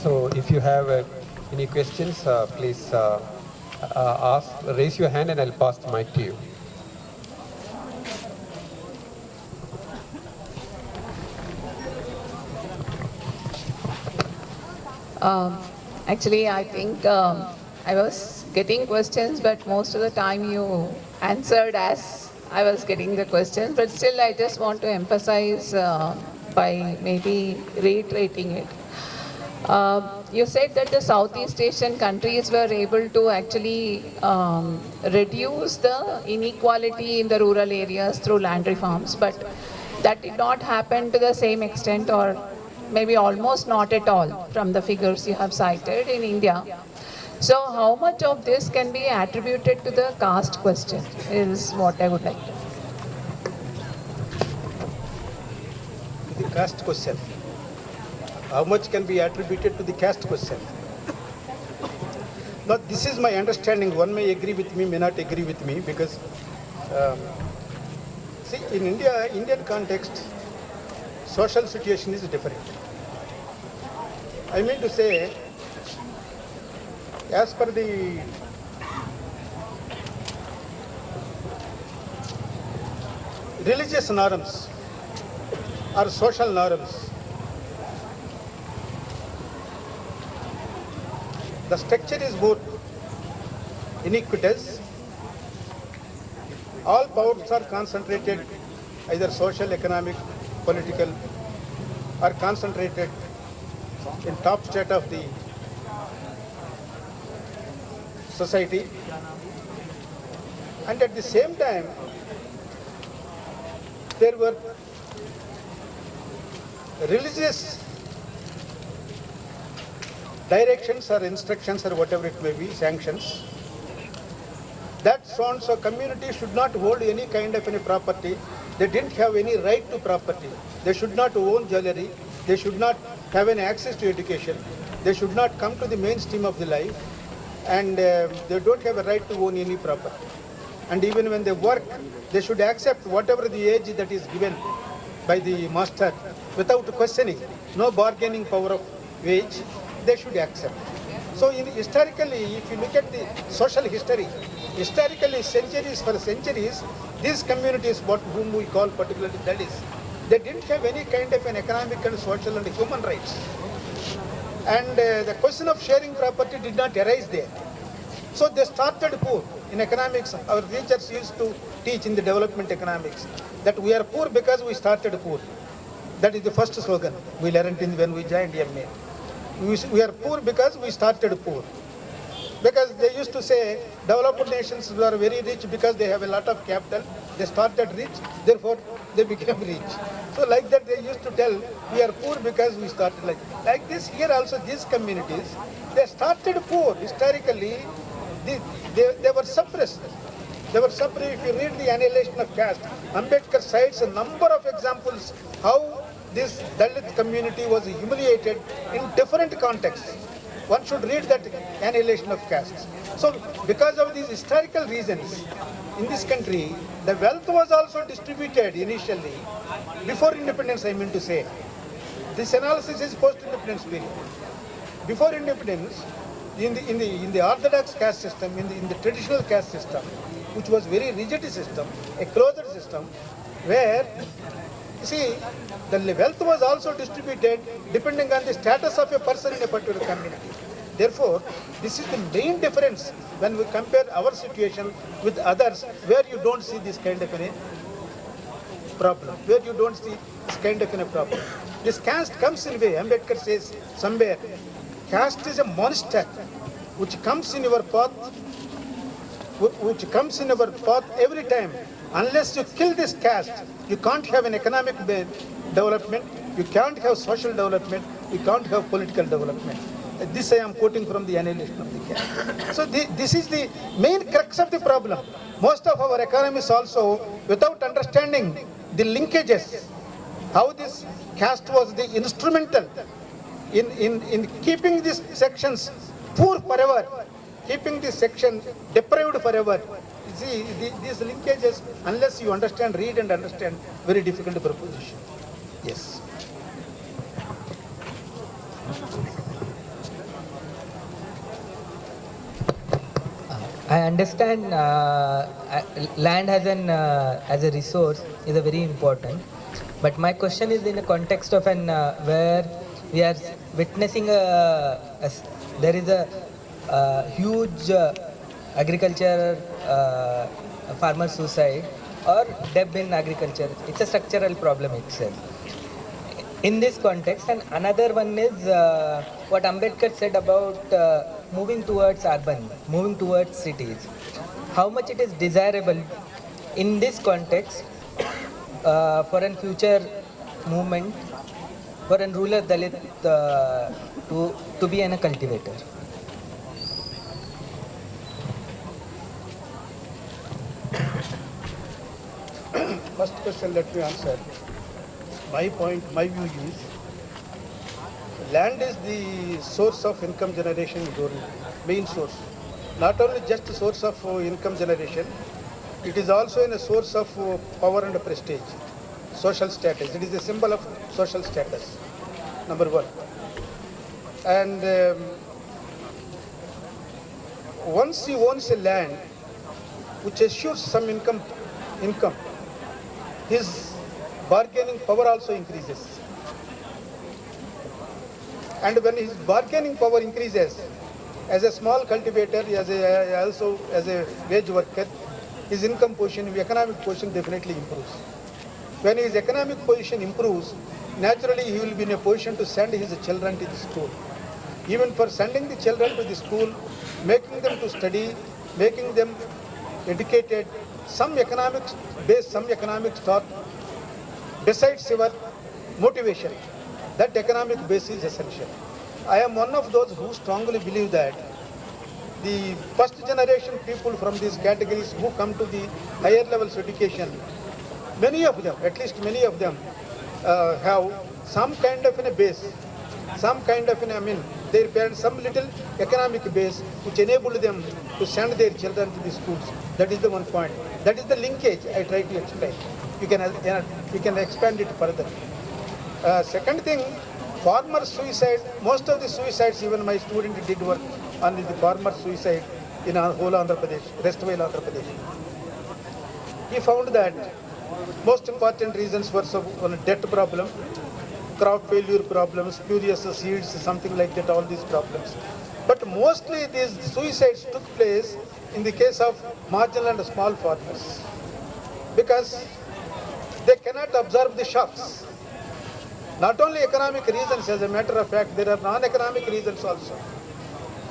S3: So if you have any questions, please raise your hand and I'll pass the mic to you.
S4: Actually, I think I was getting questions, but most of the time you answered as I was getting the questions. But still, I just want to emphasize by maybe reiterating it. You said that the Southeast Asian countries were able to actually reduce the inequality in the rural areas through land reforms, but that did not happen to the same extent, or maybe almost not at all from the figures you have cited in India. So how much of this can be attributed to the caste question is what I would like to.
S2: The caste question. How much can be attributed to the caste question? Now, this is my understanding. One may agree with me, may not agree with me, because see, in Indian context, social situation is different. I mean to say, as per the religious norms or social norms, the structure is more iniquitous. All powers are concentrated, either social, economic, political, are concentrated in top state of the society, and at the same time there were religious directions or instructions or whatever it may be, sanctions, that so-and-so community should not hold any kind of any property. They didn't have any right to property. They should not own jewelry. They should not have any access to education. They should not come to the mainstream of the life, and they don't have a right to own any property. And even when they work, they should accept whatever the age that is given by the master without questioning. No bargaining power of wage. They should accept. So historically, if you look at the social history, historically centuries for centuries, these communities, whom we call particularly Dalits, they didn't have any kind of an economic and social and human rights. And the question of sharing property did not arise there. So they started poor. In economics, our teachers used to teach in the development economics that we are poor because we started poor. That is the first slogan we learned when we joined MA. We are poor because we started poor. Because they used to say developed nations are very rich because they have a lot of capital. They started rich, therefore they became rich. So like that they used to tell, we are poor because we started like this. Here also these communities, they started poor. Historically, they were suppressed. They were suppressed. If you read the Annihilation of Caste, Ambedkar cites a number of examples how this Dalit community was humiliated in different contexts. One should read that Annihilation of Castes. So because of these historical reasons, in this country, the wealth was also distributed initially, before independence I mean to say. This analysis is post-independence period. Before independence, in the orthodox caste system, in the traditional caste system, which was very rigid system, a closed system, where, you see, the wealth was also distributed depending on the status of a person in a particular community. Therefore, this is the main difference when we compare our situation with others, where you don't see this kind of a problem, where you don't see this kind of a problem. This caste comes in a way, Ambedkar says somewhere, caste is a monster which comes in your path which comes in our path every time. Unless you kill this caste, you can't have an economic development, you can't have social development, you can't have political development. This I am quoting from the Annihilation of the Caste. So this is the main crux of the problem. Most of our economists also, without understanding the linkages, how this caste was the instrumental in keeping these sections poor forever, keeping this section deprived forever. You see, these linkages, unless you understand, read and understand, very difficult proposition. Yes.
S5: I understand land as a resource is a very important, but my question is in the context of where we are witnessing there is a huge agriculture farmer suicide or debt in agriculture. It's a structural problem itself. In this context, and another one is what Ambedkar said about moving towards urban, moving towards cities. How much it is desirable in this context for a future movement for a rural Dalit to be a cultivator.
S2: First question, let me answer. My view is, land is the source of income generation in rural, main source. Not only just a source of income generation, it is also a source of power and prestige, social status. It is a symbol of social status, number one. And once he owns a land which assures some income, his bargaining power also increases. And when his bargaining power increases, as a small cultivator, also as a wage worker, his income position, his economic position definitely improves. When his economic position improves, naturally he will be in a position to send his children to the school. Even for sending the children to the school, making them to study, making them educated, some economic base, some economic start, besides your motivation, that economic base is essential. I am one of those who strongly believe that the first generation people from these categories who come to the higher levels of education, many of them, at least many of them, have some kind of a base, some kind of their parents, some little economic base which enabled them to send their children to the schools. That is the one point. That is the linkage I try to explain. You can expand it further. Second thing, farmer suicide. Most of the suicides, even my student did work on the farmer suicide in whole Andhra Pradesh, restful Andhra Pradesh. He found that most important reasons were one debt problem, crop failure problems, spurious seeds, something like that, all these problems. But mostly these suicides took place in the case of marginal and small farmers because they cannot absorb the shocks. Not only economic reasons, as a matter of fact, there are non-economic reasons also.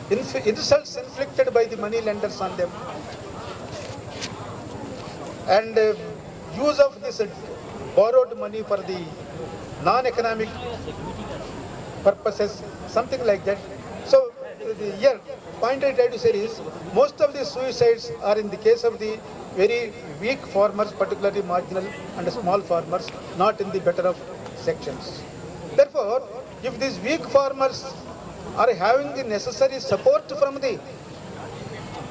S2: Insults inflicted by the money lenders on them. And use of this borrowed money for the non-economic purposes, something like that. So here, point I try to say is, most of the suicides are in the case of the very weak farmers, particularly marginal and small farmers, not in the better of sections. Therefore, if these weak farmers are having the necessary support from the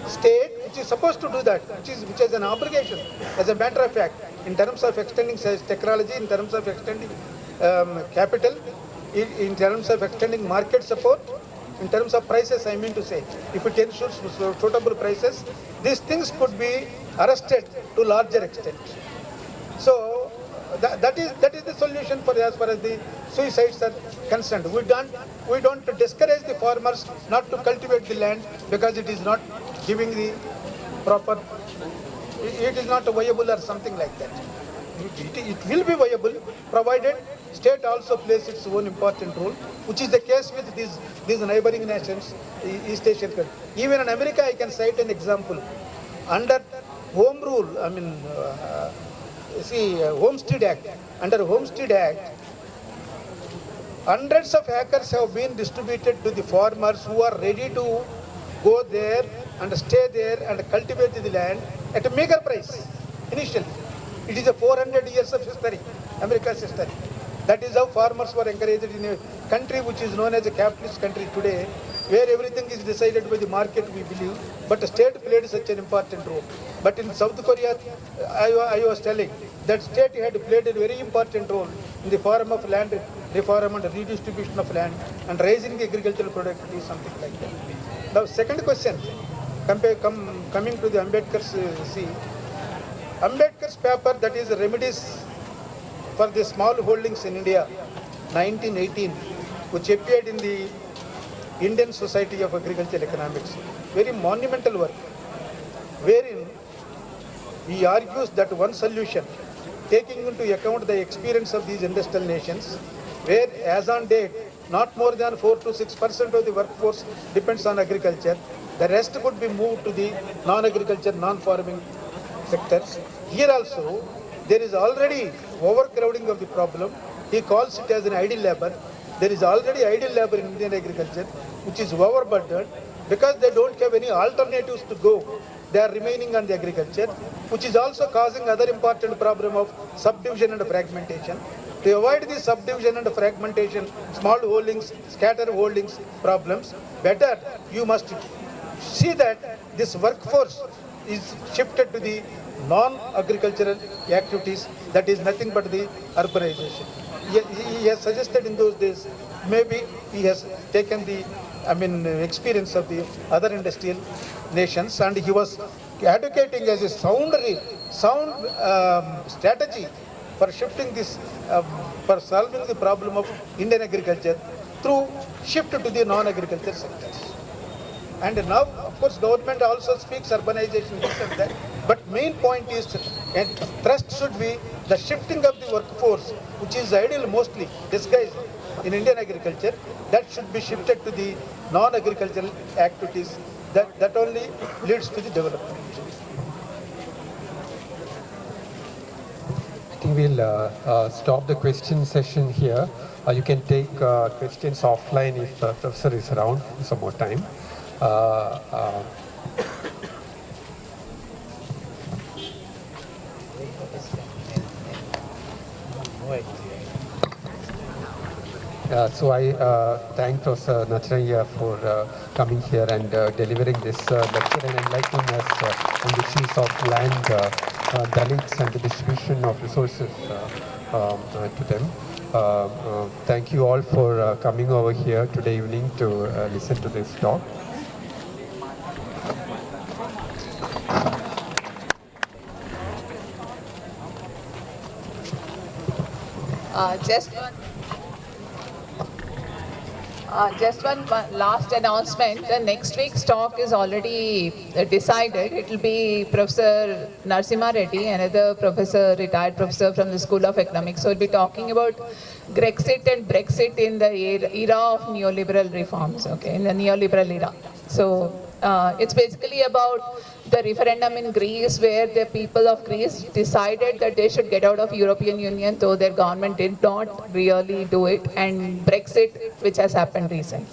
S2: state, which is supposed to do that, which is an obligation, as a matter of fact, in terms of extending technology, in terms of extending capital, in terms of extending market support, in terms of prices, I mean to say, if it ensures suitable prices, these things could be arrested to larger extent. So that is the solution for as far as the suicides are concerned. We don't discourage the farmers not to cultivate the land because it is not giving the proper, it is not viable or something like that. It will be viable provided state also plays its own important role, which is the case with these neighboring nations, East Asian countries. Even in America, I can cite an example. under Home Rule, Homestead Act, under Homestead Act, hundreds of acres have been distributed to the farmers who are ready to go there and stay there and cultivate the land at a meager price initially. It is a 400 years of history, America's history. That is how farmers were encouraged in a country which is known as a capitalist country today, where everything is decided by the market, we believe, but the state played such an important role. But in South Korea, I was telling that state had played a very important role in the form of land reform and redistribution of land and raising the agricultural productivity, something like that. Now, second question, coming to the Ambedkar's Ambedkar's paper, that is remedies for the small holdings in India, 1918, which appeared in the Indian Society of Agricultural Economics, very monumental work, wherein he argues that one solution, taking into account the experience of these industrial nations, where as on date, not more than 4 to 6% of the workforce depends on agriculture, the rest could be moved to the non-agriculture, non-farming sectors. Here also, there is already overcrowding of the problem. He calls it as an idle labor. There is already idle labor in Indian agriculture, which is overburdened because they don't have any alternatives to go. They are remaining on the agriculture, which is also causing other important problem of subdivision and fragmentation. To avoid the subdivision and fragmentation, small holdings, scatter holdings problems, better you must see that this workforce is shifted to the non-agricultural activities, that is nothing but the urbanization. He has suggested in those days, maybe he has taken the experience of the other industrial nations, and he was advocating as a sound strategy for shifting this, for solving the problem of Indian agriculture through shift to the non-agriculture sectors. And now, of course, government also speaks urbanization, this and that. But main point is, and thrust should be the shifting of the workforce, which is idle mostly, disguised in Indian agriculture, that should be shifted to the non-agricultural activities. That only leads to the development.
S3: I think we'll stop the question session here. You can take questions offline if Professor is around for some more time. So I thank Professor Nacharaiah for coming here and delivering this lecture and enlightening us on the issues of land, Dalits, and the distribution of resources to them. Thank you all for coming over here today evening to listen to this talk.
S4: Just one last announcement. The next week's talk is already decided. It will be Professor Narasimha Reddy, another professor, retired professor from the School of Economics. So we'll be talking about Grexit and Brexit in the era of neoliberal reforms, okay, in the neoliberal era. So it's basically about the referendum in Greece, where the people of Greece decided that they should get out of European Union, though their government did not really do it, and Brexit, which has happened recently.